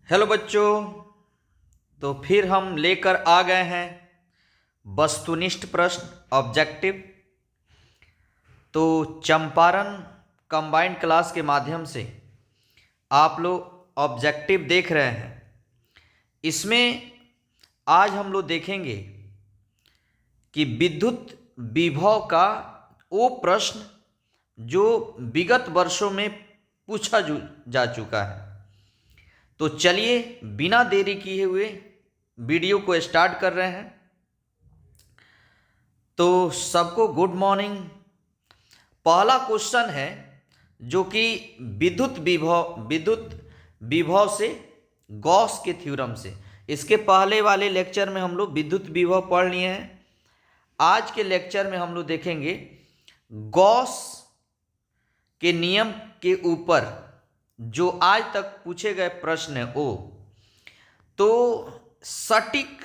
Hello बच्चों। तो फिर हम लेकर आ गए हैं वस्तुनिष्ठ प्रश्न ऑब्जेक्टिव। तो चंपारण कंबाइंड क्लास के माध्यम से आप लोग ऑब्जेक्टिव देख रहे हैं। इसमें आज हम लोग देखेंगे कि विद्युत विभव का वो प्रश्न जो विगत वर्षों में पूछा जा चुका है। तो चलिए बिना देरी किए हुए वीडियो को स्टार्ट कर रहे हैं। तो सबको गुड मॉर्निंग। पहला क्वेश्चन है जो कि विद्युत विभव से गॉस के थ्योरम से। इसके पहले वाले लेक्चर में हम लोग विद्युत विभव पढ़ लिए हैं। आज के लेक्चर में हम लोग देखेंगे गॉस के नियम के ऊपर जो आज तक पूछे गए प्रश्न है वो तो सटीक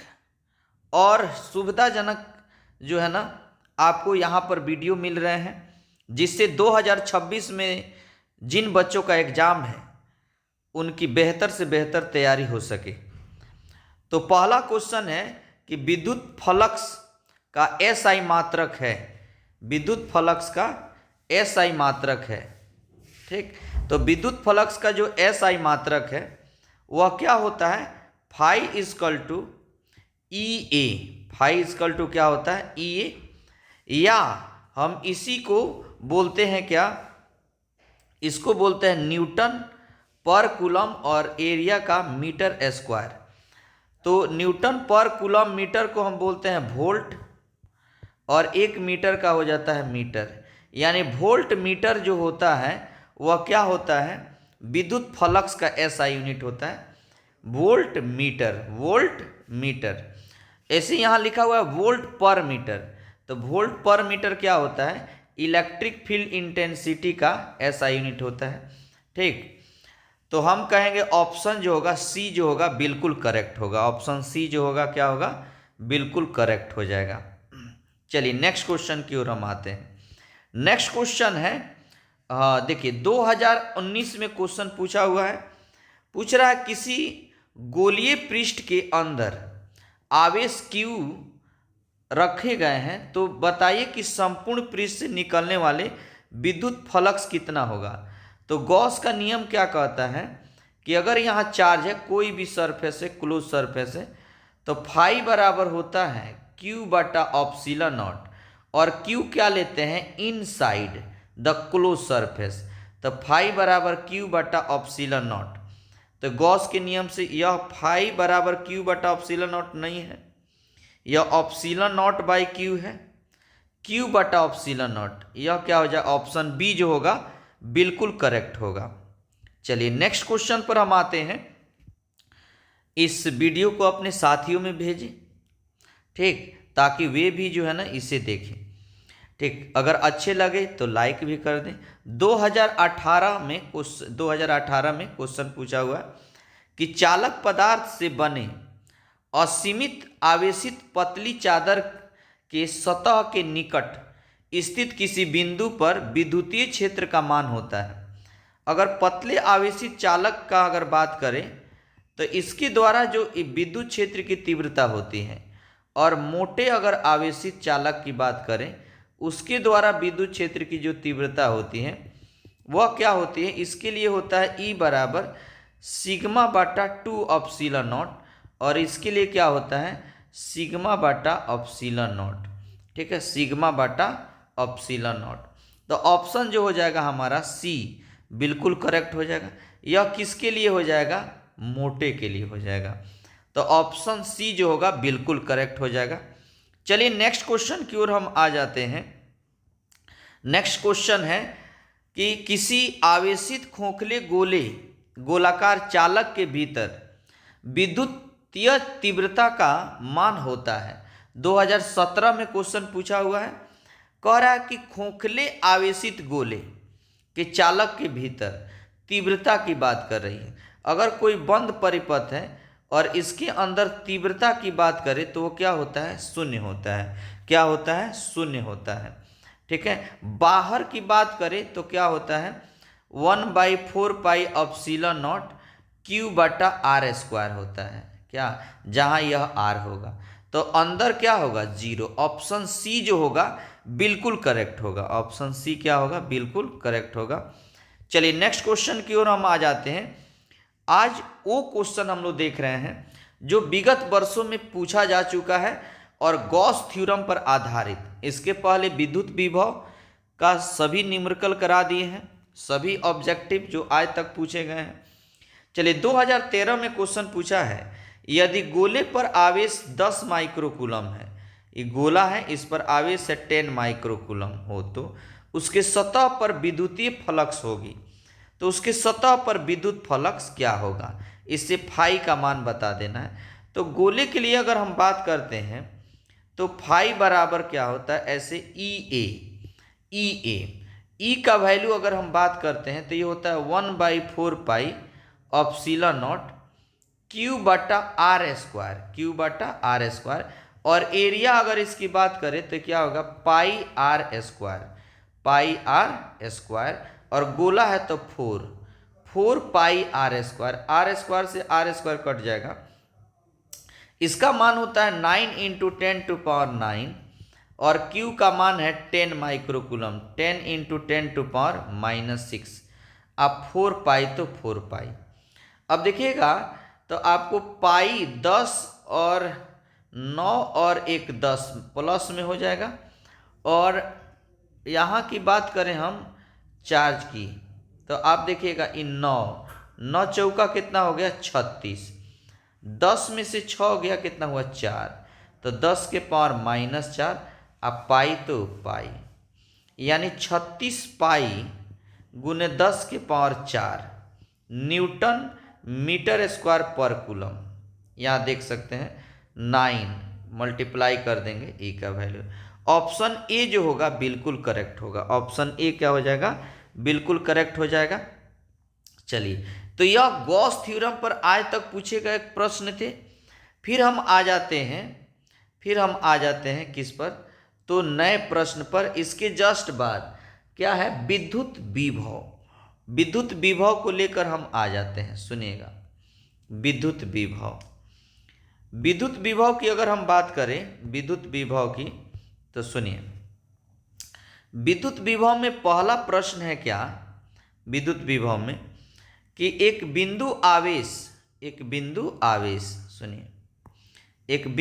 और सुविधाजनक जो है ना आपको यहाँ पर वीडियो मिल रहे हैं, जिससे 2026 में जिन बच्चों का एग्ज़ाम है उनकी बेहतर से बेहतर तैयारी हो सके। तो पहला क्वेश्चन है कि विद्युत फ्लक्स का एसआई मात्रक है। विद्युत फ्लक्स का एसआई मात्रक है। ठीक, तो विद्युत फ्लक्स का जो एसआई मात्रक है वह क्या होता है? Phi is equal to E A. Phi is equal to क्या होता है? ई ए, या हम इसी को बोलते हैं क्या? इसको बोलते हैं न्यूटन पर कूलम और एरिया का मीटर स्क्वायर। तो न्यूटन पर कूलम मीटर को हम बोलते हैं वोल्ट और एक मीटर का हो जाता है मीटर। यानी वोल्ट मीटर जो होता है वह क्या होता है? विद्युत फ्लक्स का एसआई यूनिट होता है वोल्ट मीटर। वोल्ट मीटर ऐसे यहाँ लिखा हुआ है वोल्ट पर मीटर। तो वोल्ट पर मीटर क्या होता है? इलेक्ट्रिक फील्ड इंटेंसिटी का एसआई यूनिट होता है। ठीक, तो हम कहेंगे ऑप्शन जो होगा सी जो होगा बिल्कुल करेक्ट होगा। ऑप्शन सी जो होगा क्या होगा? बिल्कुल करेक्ट हो जाएगा। चलिए नेक्स्ट क्वेश्चन की ओर हम आते हैं। नेक्स्ट क्वेश्चन है, देखिए 2019 में क्वेश्चन पूछा हुआ है। पूछ रहा है किसी गोलीय पृष्ठ के अंदर आवेश Q रखे गए हैं, तो बताइए कि संपूर्ण पृष्ठ से निकलने वाले विद्युत फ्लक्स कितना होगा। तो गॉस का नियम क्या कहता है कि अगर यहाँ चार्ज है, कोई भी सरफेस है, क्लोज सरफेस है, तो फाई बराबर होता है Q बटा ऑप्सिलॉन नॉट। और Q क्या लेते हैं? Inside the close surface. तो फाई बराबर Q बटा ऑप्सिलॉन नॉट। तो गॉस के नियम से यह फाई बराबर Q बटा ऑप्सिलॉन नॉट नहीं है, यह ऑप्सिलॉन नॉट बाई Q है। Q बटा ऑप्सिलॉन नॉट, यह क्या हो जाए? ऑप्शन बी जो होगा बिल्कुल करेक्ट होगा। चलिए नेक्स्ट क्वेश्चन पर हम आते हैं। इस वीडियो को अपने साथियों में भेजें, ठीक, ताकि वे भी जो है ना इसे देखें। ठीक, अगर अच्छे लगे तो लाइक भी कर दें। 2018 में क्वेश्चन पूछा हुआ कि चालक पदार्थ से बने असीमित आवेशित पतली चादर के सतह के निकट स्थित किसी बिंदु पर विद्युतीय क्षेत्र का मान होता है। अगर पतले आवेशित चालक का अगर बात करें तो इसके द्वारा जो विद्युत क्षेत्र की तीव्रता होती है, और मोटे अगर आवेशित चालक की बात करें उसके द्वारा विद्युत क्षेत्र की जो तीव्रता होती है वह क्या होती है? इसके लिए होता है E बराबर सिग्मा बटा 2 ऑप्सिलॉन नॉट, और इसके लिए क्या होता है? सिग्मा बटा ऑप्सिलॉन नॉट। ठीक है, सिग्मा बटा ऑप्सिलॉन नॉट। तो ऑप्शन जो हो जाएगा हमारा सी बिल्कुल करेक्ट हो जाएगा। यह किसके लिए हो जाएगा? मोटे के लिए हो जाएगा। तो ऑप्शन सी जो होगा बिल्कुल करेक्ट हो जाएगा। चलिए नेक्स्ट क्वेश्चन की ओर हम आ जाते हैं। नेक्स्ट क्वेश्चन है कि किसी आवेशित खोखले गोलाकार चालक के भीतर विद्युतीय तीव्रता का मान होता है। 2017 में क्वेश्चन पूछा हुआ है। कह रहा है कि खोखले आवेशित गोले के चालक के भीतर तीव्रता की बात कर रही है। अगर कोई बंद परिपथ है और इसके अंदर तीव्रता की बात करें तो वो क्या होता है? शून्य होता है। क्या होता है? शून्य होता है। ठीक है, बाहर की बात करें तो क्या होता है? 1/4 पाई ऑप्सिलॉन नॉट Q बटा आर स्क्वायर होता है क्या, जहाँ यह R होगा। तो अंदर क्या होगा, 0। ऑप्शन सी जो होगा बिल्कुल करेक्ट होगा। ऑप्शन सी क्या होगा, बिल्कुल करेक्ट होगा। चलिए नेक्स्ट क्वेश्चन की ओर हम आ जाते हैं। आज वो क्वेश्चन हम लोग देख रहे हैं जो विगत वर्षों में पूछा जा चुका है और गॉस थ्योरम पर आधारित। इसके पहले विद्युत विभव का सभी न्यूमेरिकल करा दिए हैं, सभी ऑब्जेक्टिव जो आज तक पूछे गए हैं। चलिए 2013 में क्वेश्चन पूछा है, यदि गोले पर आवेश 10 माइक्रोकूलम है, ये गोला है, इस पर आवेश है 10 माइक्रोकूलम हो, तो उसके सतह पर विद्युतीय फ्लक्स होगी, तो उसके सतह पर विद्युत फ्लक्स क्या होगा, इससे फाई का मान बता देना है। तो गोले के लिए अगर हम बात करते हैं तो फाई बराबर क्या होता है, ऐसे ई का वैल्यू अगर हम बात करते हैं तो ये होता है 1/4 पाई एप्सिलॉन नॉट Q बटा आर स्क्वायर। और एरिया अगर इसकी बात करें तो क्या होगा, पाई आर स्क्वायर। और गोला है तो 4 पाई आर स्क्वायर से आर स्क्वायर कट जाएगा। इसका मान होता है 9 × 10⁻9 और Q का मान है 10 माइक्रोकूलम, 10 × 10⁻⁻6। अब 4 पाई तो 4 पाई। अब देखिएगा तो आपको पाई 10 और 9 और 1 10 प्लस में हो जाएगा। और यहाँ की बात करें हम चार्ज की, तो आप देखिएगा इन 9 चौका कितना हो गया, 36। 10 में से 6 हो गया, कितना हुआ, 4। तो 10 के पावर -4। अब पाई तो पाई, यानी 36 पाई गुने 10 के पावर 4 न्यूटन मीटर स्क्वायर पर कूलम। यहाँ देख सकते हैं 9 मल्टीप्लाई कर देंगे ई का वैल्यू। ऑप्शन ए जो होगा बिल्कुल करेक्ट होगा। ऑप्शन ए क्या हो जाएगा, बिल्कुल करेक्ट हो जाएगा। चलिए तो यह गॉस थ्योरम पर आज तक पूछे गए प्रश्न थे। फिर हम आ जाते हैं किस पर, तो नए प्रश्न पर। इसके जस्ट बाद क्या है, विद्युत विभव को लेकर हम आ जाते हैं। सुनिएगा, विद्युत विभव की अगर हम बात करें, विद्युत विभव की, तो सुनिए, विद्युत विभव में पहला प्रश्न है क्या, विद्युत विभव में, कि एक बिंदु आवेश सुनिए, एक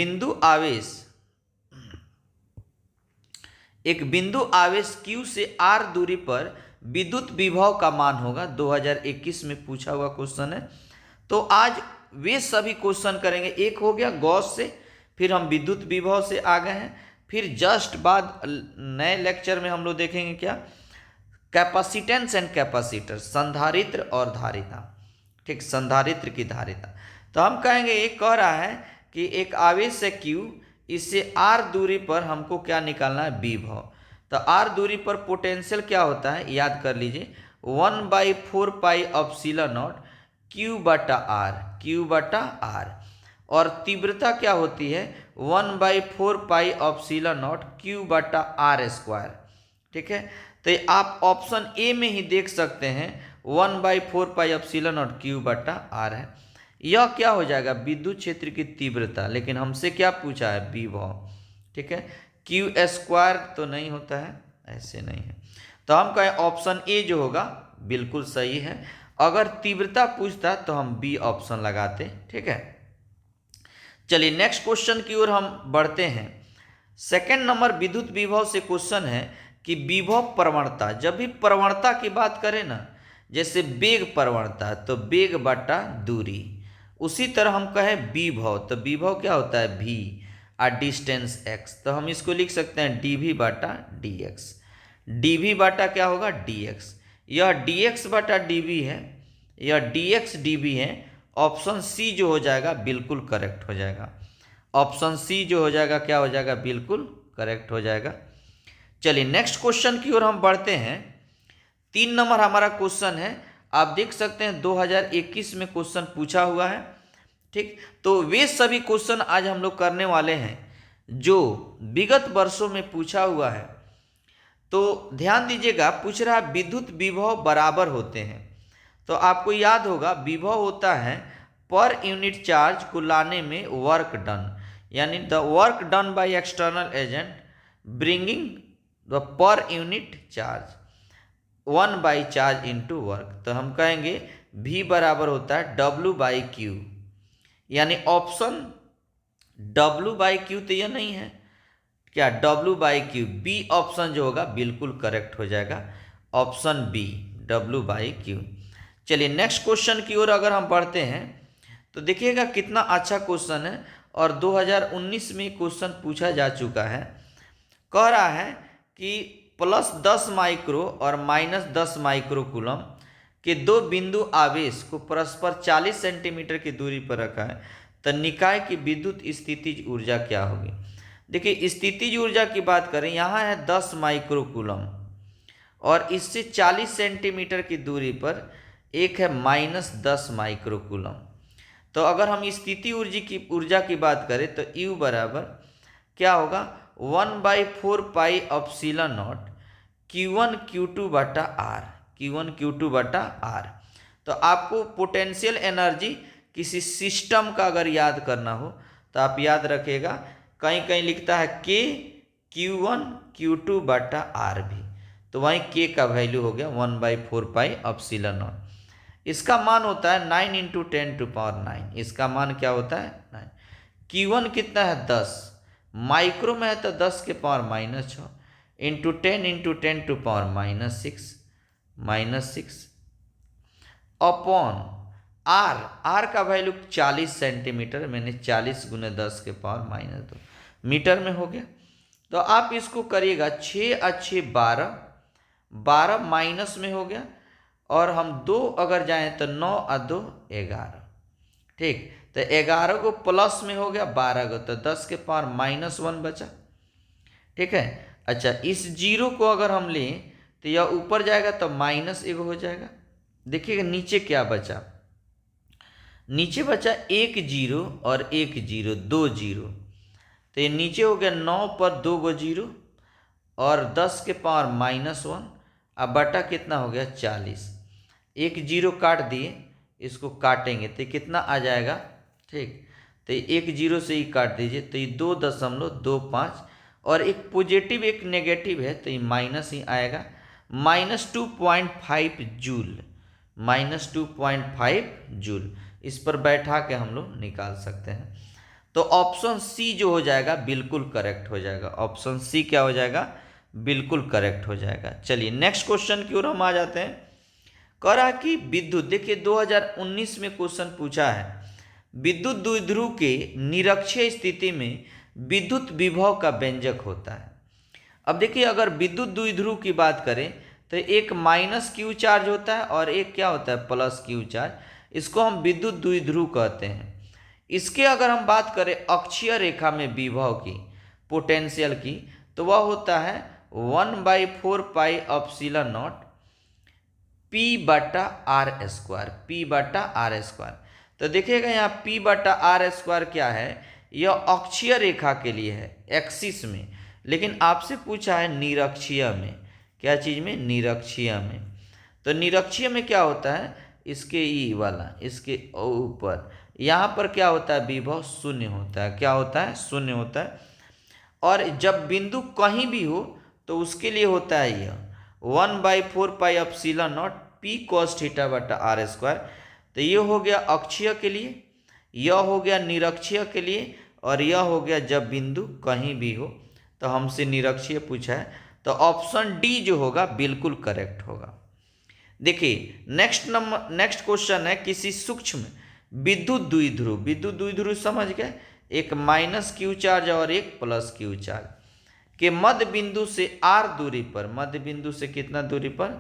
बिंदु आवेश Q से R दूरी पर विद्युत विभव का मान होगा। 2021 में पूछा हुआ क्वेश्चन है। तो आज वे सभी क्वेश्चन करेंगे। एक हो गया गॉस से, फिर हम विद्युत विभव से आ गए हैं। फिर जस्ट बाद नए लेक्चर में हम लोग देखेंगे क्या, कैपेसिटेंस एंड कैपेसिटर, संधारित्र और धारिता। ठीक, संधारित्र की धारिता। तो हम कहेंगे, एक कह रहा है कि एक आवेश है Q, इससे R दूरी पर हमको क्या निकालना है, विभव। तो R दूरी पर पोटेंशियल क्या होता है, याद कर लीजिए, 1/4 पाई एप्सिलॉन नॉट Q बटा R। और तीव्रता क्या होती है, 1/4 पाई एप्सिलॉन नॉट Q बटा R स्क्वायर। ठीक है, तो आप ऑप्शन ए में ही देख सकते हैं 1/4 पाई एप्सिलॉन नॉट Q बटा R है। यह क्या हो जाएगा, विद्युत क्षेत्र की तीव्रता। लेकिन हमसे क्या पूछा है, विभव। ठीक है, Q स्क्वायर तो नहीं होता है, ऐसे नहीं है। तो हम कहें ऑप्शन ए जो होगा बिल्कुल सही है। अगर तीव्रता पूछता तो हम बी ऑप्शन लगाते। ठीक है, चलिए नेक्स्ट क्वेश्चन की ओर हम बढ़ते हैं। सेकंड नंबर विद्युत विभव से क्वेश्चन है कि विभव प्रवणता। जब भी प्रवणता की बात करें ना, जैसे वेग प्रवणता, तो वेग बटा दूरी। उसी तरह हम कहें विभव, तो विभव क्या होता है, v और डिस्टेंस x। तो हम इसको लिख सकते हैं dv बटा dx। dv बटा क्या होगा, dx। यह dx बटा dv है, यह dx dv है। ऑप्शन सी जो हो जाएगा बिल्कुल करेक्ट हो जाएगा। ऑप्शन सी जो हो जाएगा क्या हो जाएगा, बिल्कुल करेक्ट हो जाएगा। चलिए नेक्स्ट क्वेश्चन की ओर हम बढ़ते हैं। 3 नंबर हमारा क्वेश्चन है। आप देख सकते हैं 2021 में क्वेश्चन पूछा हुआ है। ठीक, तो वे सभी क्वेश्चन आज हम लोग करने वाले हैं जो विगत वर्षों में पूछा हुआ है। तो ध्यान दीजिएगा, पूछ रहा विद्युत विभव बराबर होते हैं। तो आपको याद होगा विभव होता है पर यूनिट चार्ज को लाने में वर्क डन, यानी the work done by external agent bringing the per unit charge 1 charge into work. तो हम कहेंगे V बराबर होता है W/Q, यानी ऑप्शन W/Q तो यह नहीं है, क्या W/Q, बी ऑप्शन जो होगा बिल्कुल करेक्ट हो जाएगा, ऑप्शन बी W/Q। चलिए नेक्स्ट क्वेश्चन की ओर अगर हम बढ़ते हैं तो देखिएगा कितना अच्छा क्वेश्चन है, और 2019 में क्वेश्चन पूछा जा चुका है। कह रहा है कि +10 माइक्रो और -10 माइक्रो कूलम के दो बिंदु आवेश को परस्पर 40 सेंटीमीटर की दूरी पर रखा है, तो निकाय की विद्युत स्थितिज ऊर्जा क्या होगी। देखिए स्थितिज ऊर्जा की बात करें, यहाँ है 10 माइक्रो कूलम और इससे 40 सेंटीमीटर की दूरी पर एक है -10 माइक्रो कूलम। तो अगर हम स्थिति ऊर्जा की बात करें तो U बराबर क्या होगा 1/4 pi epsilon not Q1 Q2 बटा R, Q1 Q2 बटा R। तो आपको पोटेंशियल एनर्जी किसी सिस्टम का अगर याद करना हो तो आप याद रखिएगा, कहीं कहीं लिखता है K Q1 Q2 बटा R भी, तो वहीं K का वैल्यू हो गया 1/4 पाई एप्सिलॉन नॉट। इसका मान होता है 9 × 10⁹, इसका मान क्या होता है 9। Q1 कितना है 10, माइक्रो में है तो 10 के पावर -6 इंटू 10 × 10⁻⁻6 -6 अपॉन R का वैल्यू 40 सेंटीमीटर, मैंने 40 × 10 के पावर -2 मीटर में हो गया। तो आप इसको करिएगा 6 × 6 12, 12 माइनस में हो गया, और हम 2 अगर जाएं तो 9 × 2 11, ठीक। तो 11 को प्लस में हो गया 12 को, तो 10 के पावर -1 बचा, ठीक है। अच्छा इस जीरो को अगर हम लें तो यह ऊपर जाएगा तो -1 हो जाएगा। देखिएगा नीचे क्या बचा, नीचे बचा 1 जीरो और 1 जीरो, 2 जीरो, तो ये नीचे हो गया 9 पर 2 गो जीरो और 10 के पावर -1, अब बटा कितना हो गया 40। एक जीरो काट दिए, इसको काटेंगे तो कितना आ जाएगा, ठीक। तो एक जीरो से ही काट दीजिए, तो ये 2.25 और एक पॉजिटिव एक नेगेटिव है तो ये माइनस ही आएगा, -2.5 जूल, -2.5 जूल। इस पर बैठा के हम लोग निकाल सकते हैं। तो ऑप्शन सी जो हो जाएगा बिल्कुल करेक्ट हो जाएगा, ऑप्शन सी क्या हो जाएगा, बिल्कुल करेक्ट हो जाएगा। चलिए नेक्स्ट क्वेश्चन की ओर हम आ जाते हैं। कह रहा कि विद्युत, देखिए 2019 में क्वेश्चन पूछा है, विद्युत द्विध्रुव के निरक्षीय स्थिति में विद्युत विभव का व्यंजक होता है। अब देखिए अगर विद्युत द्विध्रुव की बात करें तो एक -Q चार्ज होता है और एक क्या होता है +Q चार्ज, इसको हम विद्युत द्विध्रुव कहते हैं। इसके अगर हम बात करें अक्षीय रेखा में विभव की, पोटेंशियल की, तो वह होता है 1/4 pi epsilon not P/R², P/R²। तो देखिएगा यहाँ P/R² क्या है, यह अक्षीय रेखा के लिए है एक्सिस में, लेकिन आपसे पूछा है निरक्षीय में, क्या चीज़ में, निरक्षीय में। तो निरक्षीय में क्या होता है, इसके ई वाला, इसके ऊपर यहाँ पर क्या होता है, विभव शून्य होता है, क्या होता है, शून्य होता है। और जब बिंदु कहीं भी हो तो उसके लिए होता है यह 1/4 pi epsilon not P cos θ/R²। तो ये हो गया अक्षीय के लिए, यह हो गया निरक्षीय के लिए, और यह हो गया जब बिंदु कहीं भी हो। तो हमसे निरक्षीय पूछा है, तो ऑप्शन डी जो होगा बिल्कुल करेक्ट होगा। देखिए नेक्स्ट क्वेश्चन है, किसी सूक्ष्म विद्युत द्विध्रुव, विद्युत द्विध्रुव समझ गए, एक -Q चार्ज और एक +Q चार्ज के मध्य बिंदु से R दूरी पर, मध्य बिंदु से कितना दूरी पर,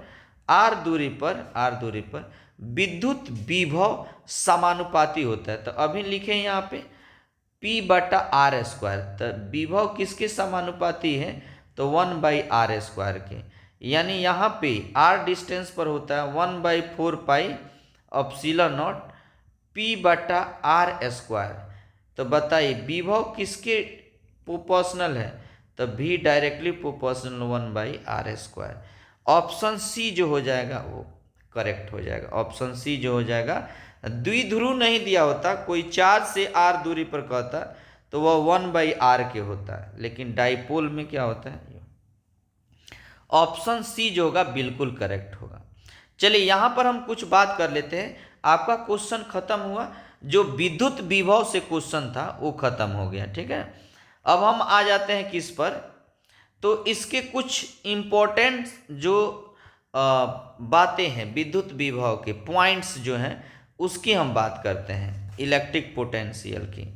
R दूरी पर विद्युत विभव समानुपाती होता है। तो अभी लिखे यहाँ पे P/R², तो विभव किसके समानुपाती है, तो 1/R² के, यानी यहाँ पे R डिस्टेंस पर होता है 1/4 पाई एप्सिलॉन नॉट P/R²। तो बताइए विभव किसके प्रोपोर्शनल है, तो V directly proportional 1/R²। Option C जो हो जाएगा वो करेक्ट हो जाएगा। ऑप्शन सी जो हो जाएगा। द्विध्रुव नहीं दिया होता, कोई चार्ज से r दूरी पर कहता तो वह 1/r के होता है, लेकिन डाइपोल में क्या होता है, ऑप्शन सी जो होगा बिल्कुल करेक्ट होगा। चलिए यहाँ पर हम कुछ बात कर लेते हैं। आपका क्वेश्चन खत्म हुआ, जो विद्युत विभव से क्वेश्चन था वो खत्म हो गया, ठीक है। अब हम आ जाते हैं किस पर, तो इसके कुछ इम्पोर्टेंट जो बातें हैं विद्युत विभव के पॉइंट्स जो हैं उसकी हम बात करते हैं, इलेक्ट्रिक पोटेंशियल की।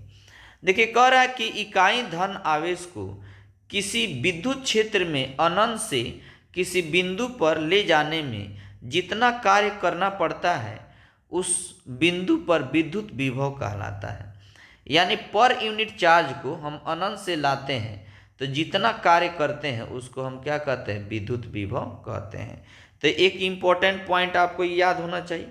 देखिए कह रहा है कि इकाई धन आवेश को किसी विद्युत क्षेत्र में अनंत से किसी बिंदु पर ले जाने में जितना कार्य करना पड़ता है उस बिंदु पर विद्युत विभव कहलाता है। यानी पर यूनिट चार्ज को हम अनंत से लाते हैं तो जितना कार्य करते हैं उसको हम क्या कहते हैं, विद्युत विभव कहते हैं। तो एक इम्पॉर्टेंट पॉइंट आपको याद होना चाहिए,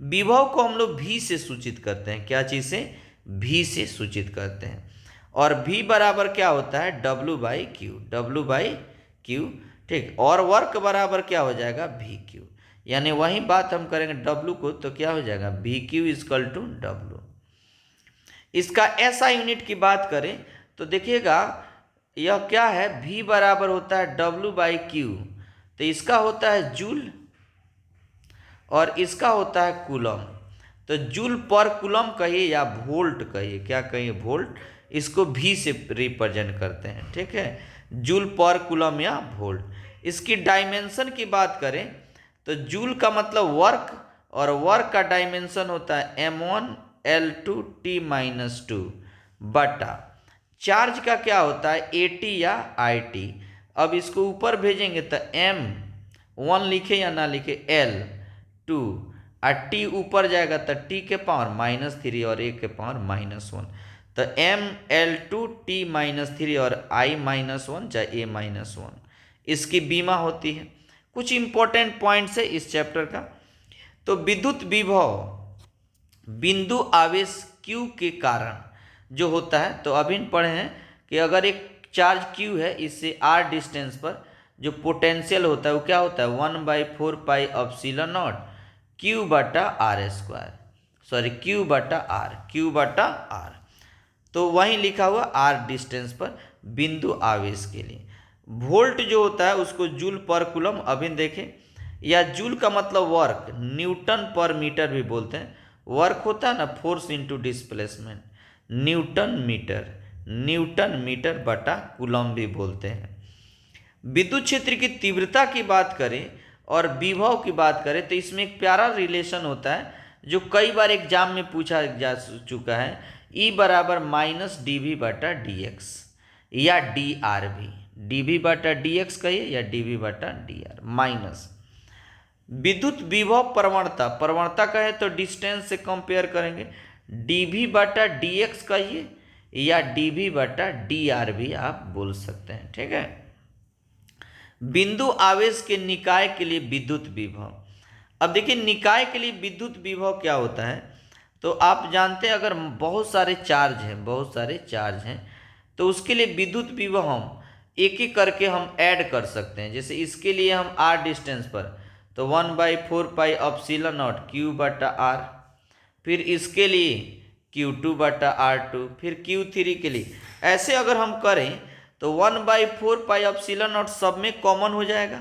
विभव को हम लोग V से सूचित करते हैं। क्या चीज़ से, V से सूचित करते हैं। और V बराबर क्या होता है, W/Q, W/Q, ठीक। और वर्क बराबर क्या हो जाएगा, VQ। यानी वही बात हम करेंगे W को तो क्या हो जाएगा, VQ = W। इसका SI यूनिट की बात करें तो देखिएगा यह क्या है, V बराबर होता है W/Q, तो इसका होता है जूल और इसका होता है कूलम। तो जूल पर कूलम कहिए या वोल्ट कहिए, क्या कहिए, वोल्ट, इसको V से रिप्रेजेंट करते हैं, ठीक है, जूल पर कूलम या वोल्ट। इसकी डायमेंशन की बात करें तो जूल का मतलब वर्क, और वर्क का डायमेंशन होता है m1L2T-2 बटा चार्ज का क्या होता है, AT या IT। अब इसको ऊपर भेजेंगे तो M1 लिखे या ना लिखे, L2 और T ऊपर जाएगा तो T के पावर -3 और A के पावर -1, तो ML2T-3 और I-1 चाहे A-1 इसकी बीमा होती है। कुछ इंपॉर्टेंट पॉइंट्स है इस चैप्टर का। तो विद्युत विभव बिंदु आवेश Q के कारण जो होता है, तो अभी पढ़े हैं कि अगर एक चार्ज Q है, इससे R डिस्टेंस पर जो पोटेंशियल होता है वो क्या होता है, 1/4πε0 Q/r², सॉरी Q/r। तो वहीं लिखा हुआ R डिस्टेंस पर बिंदु आवेश के लिए। वोल्ट जो होता है उसको जूल पर कूलम अभी देखें, या जूल का मतलब वर्क, न्यूटन पर मीटर भी बोलते हैं। वर्क होता है ना, force into displacement, newton metre बटा कूलम भी बोलते हैं। विद्युत क्षेत्र की तीव्रता की बात करें और विभव की बात करें तो इसमें एक प्यारा रिलेशन होता है जो कई बार एग्जाम में पूछा जा चुका है, E बराबर -dV/dx या dR भी, dV/dx कहिए या dV/dR माइनस। विद्युत विभव प्रवणता कहे तो डिस्टेंस से कंपेयर करेंगे, dV/dx कहिए या dV/dR भी आप बोल सकते हैं, ठीक है। बिंदु आवेश के निकाय के लिए विद्युत विभव। अब देखिए निकाय के लिए विद्युत विभव क्या होता है, तो आप जानते हैं अगर बहुत सारे चार्ज हैं तो उसके लिए विद्युत विभव हम एक एक करके हम ऐड कर सकते हैं। जैसे इसके लिए हम R डिस्टेंस पर तो 1/4πε0 Q/R, फिर इसके लिए Q2/R2, फिर Q3 के लिए। ऐसे अगर हम करें तो 1/4πε0 सब में कॉमन हो जाएगा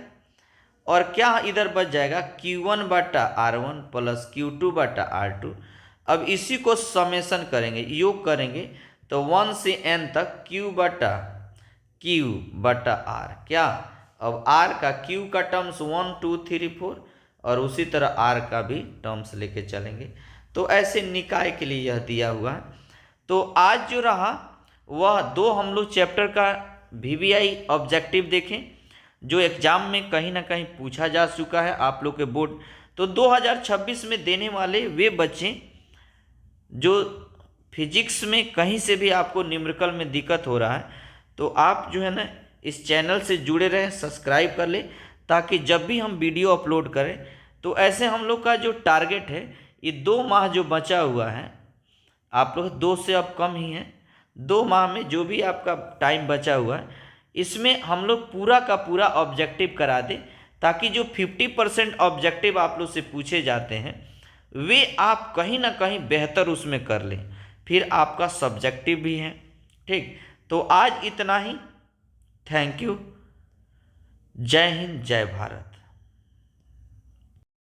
और क्या इधर बच जाएगा, Q1/R1 प्लस Q2/R2। अब इसी को समेशन करेंगे, योग करेंगे तो 1 से n तक Q/R, क्या, अब R का Q का टर्म्स 1 2 3 4 और उसी तरह R का भी टर्म्स लेके चलेंगे। तो ऐसे निकाय के लिए यह दिया हुआ है। तो आज जो रहा वह दो हम लोग चैप्टर का VVI ऑब्जेक्टिव देखें जो एग्जाम में कहीं ना कहीं पूछा जा चुका है आप लोग के बोर्ड। तो 2026 में देने वाले वे बच्चे जो फिजिक्स में कहीं से भी आपको न्यूमेरिकल में दिक्कत हो रहा है तो आप जो है ना इस चैनल से जुड़े रहें, सब्सक्राइब कर ले, ताकि जब भी हम वीडियो अपलोड करें तो ऐसे हम लोग का जो टारगेट है ये 2 माह जो बचा हुआ है, आप लोग 2 से अब कम ही है, 2 माह में जो भी आपका टाइम बचा हुआ है इसमें हम लोग पूरा का पूरा ऑब्जेक्टिव करा दें ताकि जो 50% ऑब्जेक्टिव आप लोग से पूछे जाते हैं वे आप कहीं ना कहीं बेहतर उसमें कर लें। फिर आपका सब्जेक्टिव भी है। ठीक, तो आज इतना ही। Thank you. जय हिंद, जय भारत।